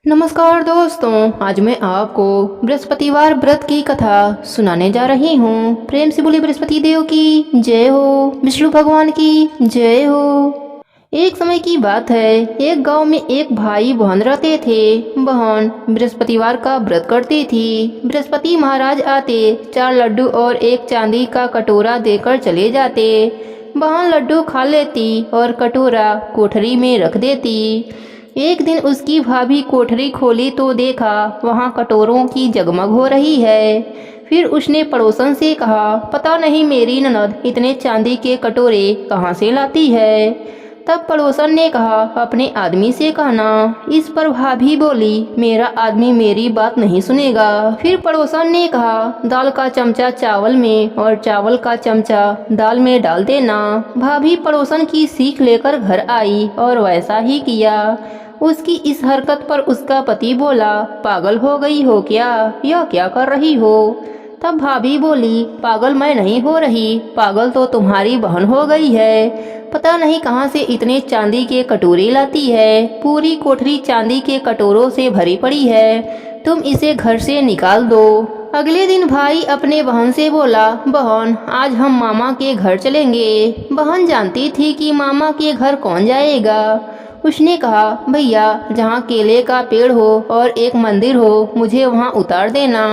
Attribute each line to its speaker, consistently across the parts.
Speaker 1: नमस्कार दोस्तों, आज मैं आपको बृहस्पतिवार व्रत की कथा सुनाने जा रही हूँ। प्रेम से बोले बृहस्पति देव की जय हो, विष्णु भगवान की जय हो। एक समय की बात है, एक गांव में एक भाई बहन रहते थे। बहन बृहस्पतिवार का व्रत करती थी। बृहस्पति महाराज आते, 4 लड्डू और एक चांदी का कटोरा देकर चले जाते। बहन लड्डू खा लेती और कटोरा कोठरी में रख देती। एक दिन उसकी भाभी कोठरी खोली तो देखा वहाँ कटोरों की जगमग हो रही है। फिर उसने पड़ोसन से कहा, पता नहीं मेरी ननद इतने चांदी के कटोरे कहाँ से लाती है। तब पड़ोसन ने कहा, अपने आदमी से कहना। इस पर भाभी बोली, मेरा आदमी मेरी बात नहीं सुनेगा। फिर पड़ोसन ने कहा, दाल का चमचा चावल में और चावल का चमचा दाल में डाल देना। भाभी पड़ोसन की सीख लेकर घर आई और वैसा ही किया। उसकी इस हरकत पर उसका पति बोला, पागल हो गई हो क्या, यह क्या कर रही हो। तब भाभी बोली, पागल मैं नहीं हो रही, पागल तो तुम्हारी बहन हो गई है। पता नहीं कहाँ से इतने चांदी के कटोरे लाती है। पूरी कोठरी चांदी के कटोरों से भरी पड़ी है, तुम इसे घर से निकाल दो। अगले दिन भाई अपने बहन से बोला, बहन आज हम मामा के घर चलेंगे। बहन जानती थी कि मामा के घर कौन जाएगा। उसने कहा, भैया जहाँ केले का पेड़ हो और एक मंदिर हो, मुझे वहाँ उतार देना।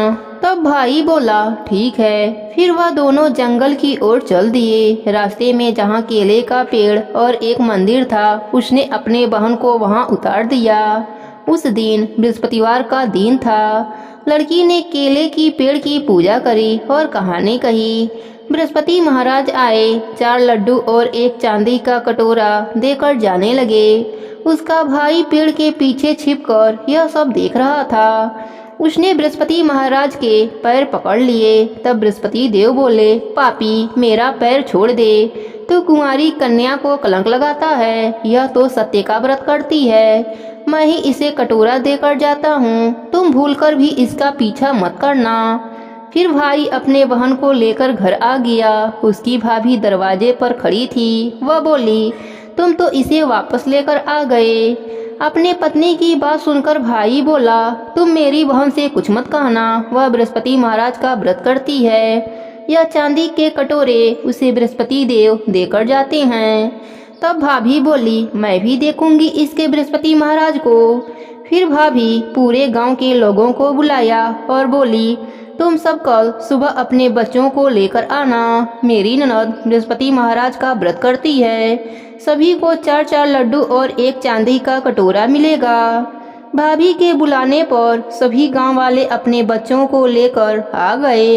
Speaker 1: तब भाई बोला, ठीक है। फिर वह दोनों जंगल की ओर चल दिए। रास्ते में जहाँ केले का पेड़ और एक मंदिर था, उसने अपने बहन को वहाँ उतार दिया। उस दिन बृहस्पतिवार का दिन था। लड़की ने केले की पेड़ की पूजा करी और कहानी कही। बृहस्पति महाराज आए, 4 लड्डू और एक चांदी का कटोरा देकर जाने लगे। उसका भाई पेड़ के पीछे छिपकर यह सब देख रहा था। उसने बृहस्पति महाराज के पैर पकड़ लिए। तब बृहस्पति देव बोले, पापी मेरा पैर छोड़ दे, तू कुंवारी कन्या को कलंक लगाता है। यह तो सत्य का व्रत करती है। मैं ही इसे कटोरा देकर जाता हूँ, तुम भूलकर भी इसका पीछा मत करना। फिर भाई अपने बहन को लेकर घर आ गया। उसकी भाभी दरवाजे पर खड़ी थी। वह बोली, तुम तो इसे वापस लेकर आ गए। अपने पत्नी की बात सुनकर भाई बोला, तुम मेरी बहन से कुछ मत कहना, वह बृहस्पति महाराज का व्रत करती है। यह चांदी के कटोरे उसे बृहस्पति देव देकर जाते हैं। तब भाभी बोली, मैं भी देखूंगी इसके बृहस्पति महाराज को। फिर भाभी पूरे गांव के लोगों को बुलाया और बोली, तुम सब कल सुबह अपने बच्चों को लेकर आना। मेरी ननद बृहस्पति महाराज का व्रत करती है। सभी को 4-4 लड्डू और एक चांदी का कटोरा मिलेगा। भाभी के बुलाने पर सभी गांव वाले अपने बच्चों को लेकर आ गए।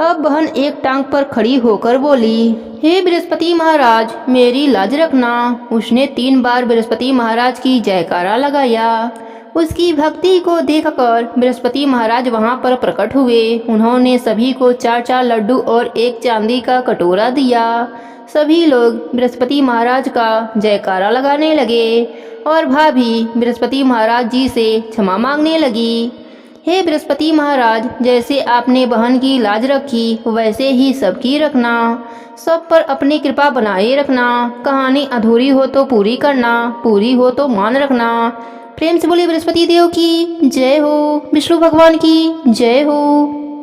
Speaker 1: अब बहन एक टांग पर खड़ी होकर बोली, हे बृहस्पति महाराज मेरी लाज रखना। उसने 3 बार बृहस्पति महाराज की जयकारा लगाया। उसकी भक्ति को देखकर बृहस्पति महाराज वहां पर प्रकट हुए। उन्होंने सभी को 4-4 लड्डू और एक चांदी का कटोरा दिया। सभी लोग बृहस्पति महाराज का जयकारा लगाने लगे और भाभी बृहस्पति महाराज जी से क्षमा मांगने लगी। हे बृहस्पति महाराज, जैसे आपने बहन की लाज रखी वैसे ही सबकी रखना। सब पर अपनी कृपा बनाए रखना। कहानी अधूरी हो तो पूरी करना, पूरी हो तो मान रखना। प्रेम से बोले बृहस्पति देव की जय हो, विष्णु भगवान की जय हो।